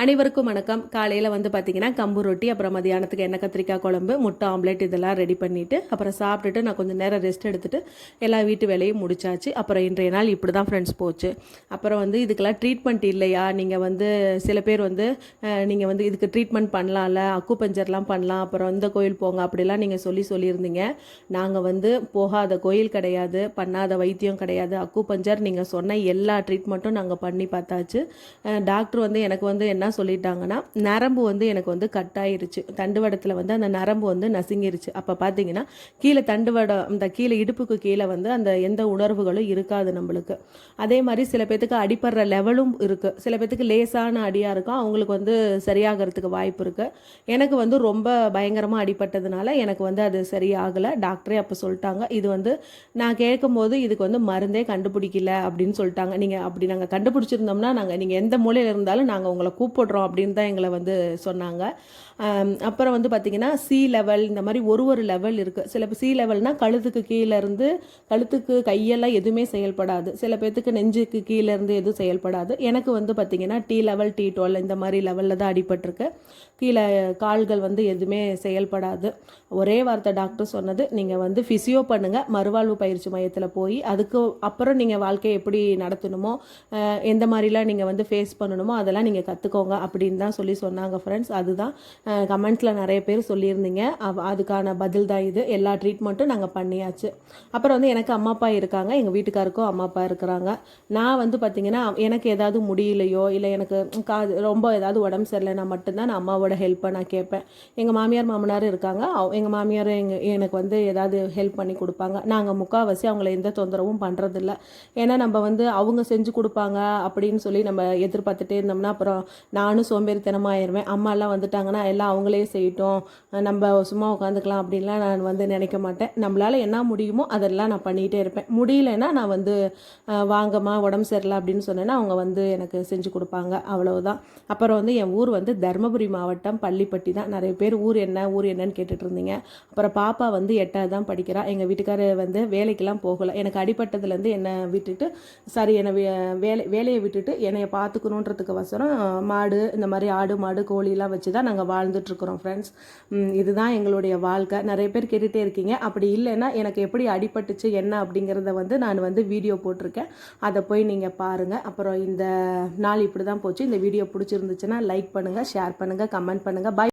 அனைவருக்கும் வணக்கம். காலையில் வந்து பார்த்தீங்கன்னா கம்பு ரொட்டி, அப்புறம் மதியானத்துக்கு எண்ணெய் கத்திரிக்காய் குழம்பு, முட்டை ஆம்லேட் இதெல்லாம் ரெடி பண்ணிவிட்டு அப்புறம் சாப்பிட்டுட்டு நான் கொஞ்சம் நேரம் ரெஸ்ட் எடுத்துகிட்டு எல்லா வீட்டு வேலையும் முடிச்சாச்சு. அப்புறம் இன்றைய நாள் இப்படி தான் ஃப்ரெண்ட்ஸ் போச்சு. அப்புறம் வந்து இதுக்கெல்லாம் ட்ரீட்மெண்ட் இல்லையா, நீங்கள் வந்து சில பேர் வந்து நீங்கள் வந்து இதுக்கு ட்ரீட்மெண்ட் பண்ணலாம்ல, அக்குபஞ்சர்லாம் பண்ணலாம், அப்புறம் இந்த கோயில் போங்க அப்படிலாம் நீங்கள் சொல்லியிருந்தீங்க. நாங்கள் வந்து போகாத கோயில் கிடையாது, பண்ணாத வைத்தியம் கிடையாது. அக்குபஞ்சர் நீங்கள் சொன்ன எல்லா ட்ரீட்மெண்ட்டும் நாங்கள் பண்ணி பார்த்தாச்சு. டாக்டர் வந்து எனக்கு வந்து என்ன சொல்லிட்டாங்கன்னா, நரம்பு வந்து எனக்கு வந்து கட் ஆயிருச்சு, தண்டுவடத்தில் வந்து அந்த நரம்பு வந்து நசுங்கிருச்சு. அப்போ பார்த்தீங்கன்னா கீழே தண்டுவடம், அந்த கீழே இடுப்புக்கு கீழே வந்து அந்த எந்த உணர்வுகளும் இருக்காது நம்மளுக்கு. அதே மாதிரி சில பேர்த்துக்கு அடிப்படுற லெவலும் இருக்குது, சில பேர்த்துக்கு லேசான அடியாக இருக்கும், அவங்களுக்கு வந்து சரியாகிறதுக்கு வாய்ப்பு இருக்குது. எனக்கு வந்து ரொம்ப பயங்கரமாக அடிப்பட்டதுனால எனக்கு வந்து அது சரியாகலை. டாக்டரே அப்போ சொல்லிட்டாங்க, இது வந்து நான் கேட்கும்போது இதுக்கு வந்து மருந்தே கண்டுபிடிக்கல அப்படின்னு சொல்லிட்டாங்க. நீங்கள் அப்படி நாங்கள் கண்டுபிடிச்சிருந்தோம்னா நீங்கள் எந்த மூலையில் இருந்தாலும் நாங்கள் உங்களை கூப்பிடுறோம் அப்படின்னு தான் எங்களை வந்து சொன்னாங்க. அப்புறம் வந்து பார்த்திங்கன்னா சி லெவல், இந்த மாதிரி ஒரு லெவல் இருக்குது. சில சி லெவல்னால் கழுத்துக்கு கீழேருந்து கழுத்துக்கு கையெல்லாம் எதுவுமே செயல்படாது, சில பேர்த்துக்கு நெஞ்சுக்கு கீழேருந்து எதுவும் செயல்படாது. எனக்கு வந்து பார்த்திங்கன்னா டி லெவல், T12 இந்த மாதிரி லெவலில் தான் அடிபட்டிருக்கு. கீழே கால்கள் வந்து எதுவுமே செயல்படாது. ஒரே வார்த்தை டாக்டர் சொன்னது, நீங்கள் வந்து ஃபிசியோ பண்ணுங்கள், மறுவாழ்வு பயிற்சி மையத்தில் போய் அதுக்கு அப்புறம் நீங்கள் வாழ்க்கையை எப்படி நடத்தணுமோ, எந்த மாதிரிலாம் நீங்கள் வந்து ஃபேஸ் பண்ணணுமோ அதெல்லாம் நீங்கள் கற்றுக்கோங்க அப்படின்னு தான் சொன்னாங்க ஃப்ரெண்ட்ஸ். அதுதான் கமெண்ட்ஸில் நிறைய பேர் சொல்லியிருந்தீங்க, அதுக்கான பதில் தான் இது. எல்லா ட்ரீட்மெண்ட்டும் நாங்கள் பண்ணியாச்சு. அப்புறம் வந்து எனக்கு அம்மா அப்பா இருக்காங்க, எங்கள் வீட்டுக்காருக்கும் அம்மா அப்பா இருக்கிறாங்க. நான் வந்து பார்த்திங்கன்னா எனக்கு ஏதாவது முடியலையோ இல்லை எனக்கு ரொம்ப ஏதாவது உடம்பு சரியில்லைனா மட்டும்தான் நான் அம்மாவோட ஹெல்ப்பை நான் கேட்பேன். எங்கள் மாமியார் மாமனார் இருக்காங்க, எங்கள் மாமியார் எனக்கு வந்து ஏதாவது ஹெல்ப் பண்ணி கொடுப்பாங்க. நாங்கள் முக்கால்வாசி அவங்கள எந்த தொந்தரவும் பண்ணுறதில்ல. ஏன்னா நம்ம வந்து அவங்க செஞ்சு கொடுப்பாங்க அப்படின்னு சொல்லி நம்ம எதிர்பார்த்துட்டே இருந்தோம்னா அப்புறம் நானும் சோம்பேறித்தனமாகிடுவேன். அம்மாலாம் வந்துட்டாங்கன்னா எல்லாம் அவங்களே செய்யட்டும், நம்ம சும்மா உட்காந்துக்கலாம் அப்படின்லாம் நான் வந்து நினைக்க மாட்டேன். நம்மளால் என்ன முடியுமோ அதெல்லாம் நான் பண்ணிகிட்டே இருப்பேன். முடியலைன்னா நான் வந்து வாங்கம்மா உடம்பு சரியில்லை அப்படின்னு சொன்னேன்னா அவங்க வந்து எனக்கு செஞ்சு கொடுப்பாங்க, அவ்வளவுதான். அப்புறம் வந்து என் ஊர் வந்து தருமபுரி மாவட்டம் பள்ளிப்பட்டி தான். நிறைய பேர் ஊர் என்னன்னு கேட்டுட்டு இருந்தீங்க. அப்புறம் பாப்பா வந்து 8வது தான் படிக்கிறா. எங்கள் வீட்டுக்காரர் வந்து வேலைக்கெல்லாம் போகலை. எனக்கு அடிப்பட்டதுலேருந்து என்னை விட்டுட்டு என்னை வேலையை விட்டுட்டு என்னைய பார்த்துக்கணுன்றதுக்கு வசரம் மாடு, இந்த மாதிரி ஆடு மாடு கோழிலாம் வச்சு தான் நாங்கள் வாழ்ந்துட்டுருக்குறோம் ஃப்ரெண்ட்ஸ். இதுதான் எங்களுடைய வாழ்க்கை. நிறைய பேர் கேட்டுகிட்டே இருக்கீங்க, அப்படி இல்லைன்னா எனக்கு எப்படி அடிபட்டுச்சு என்ன அப்படிங்கிறத வந்து நான் வந்து வீடியோ போட்டிருக்கேன், அதை போய் நீங்கள் பாருங்கள். அப்புறம் இந்த நாள் இப்படி தான் போச்சு. இந்த வீடியோ பிடிச்சிருந்துச்சுன்னா லைக் பண்ணுங்கள், ஷேர் பண்ணுங்கள், கமெண்ட் பண்ணுங்கள். பை.